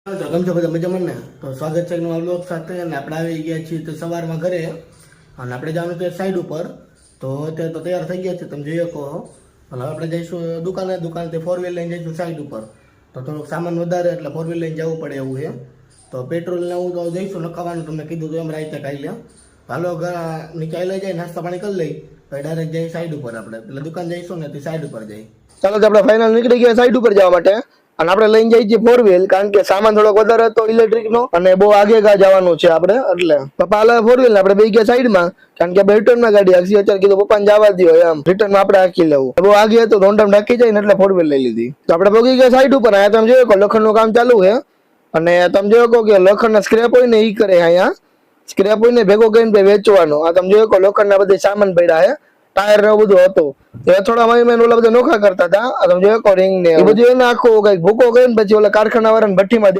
તો કેમ છો બધા મજામાં ને? તો સ્વાગત છે નવા વ્લોગ સાથે અને આપણે આવી ગયા છીએ તો સવારમાં ઘરે અને આપણે જવાનું છે સાઈડ ઉપર. તો અત્યારે તો તૈયાર થઈ ગયા છે તમે જોઈ શકો. અને હવે આપણે જઈશું દુકાનેથી 4 વ્હીલ લઈને જઈશું સાઈડ ઉપર. તો થોડુંક સામાન વધારે એટલે 4 વ્હીલ લઈને જવું પડે એવું છે. તો પેટ્રોલ ને હું તો જઈશું નખાવાનું તમને કીધું તો એમ રાઈતે ખાઈ લે. હાલો નીચે લઈ જાય નાસ્તા પાણી કરી લઈ પછી ડાયરેક્ટ જઈ સાઈડ ઉપર આપણે એટલે દુકાન જઈશું ને તે સાઈડ ઉપર જઈ. ચાલો તો આપણે ફાઇનલ નીકળી ગયા સાઈડ ઉપર જવા માટે. અને આપણે લઈને જઈએ છીએ 4 વ્હીલ કારણ કે સામાન થોડોક વધારે હતો ઇલેક્ટ્રિક નો અને બહુ આગે જવાનું છે આપણે એટલે પપ્પા હાલે 4 વ્હીલ આપણે બે ગયા સાઈડમાં કારણ કે રિટર્ન માં ગાડી આખી અત્યારે કીધું પપ્પાને જવા દો એમ રિટર્ન માં આપણે આખી લેવું બહુ આગે હતો તો ઓનટાઈમ ઢાકી જાય ને એટલે 4 વ્હીલ લઈ લીધી. તો આપણે પહોંચી ગયા સાઈડ ઉપર. અહીંયા તમે જોયો લખણ નું કામ ચાલુ છે અને તમે જોયો કે લખણ ના સ્ક્રેપ હોય ને ઈ કરે અહીંયા સ્ક્રેપ હોય ને ભેગો કરીને વેચવાનો. આ તમે જોયો લખણ ના બધા સામાન પડ્યા છે ટાયર ને બધું હતું એ થોડા મહિના ઓલા બધા નોખા કરતા હતા. તમે જોયો રિંગ ને એ બધું એને આખું કઈક ભૂકો કરીને પછી ઓલા કારખાના વાળાને ભઠ્ઠીમાં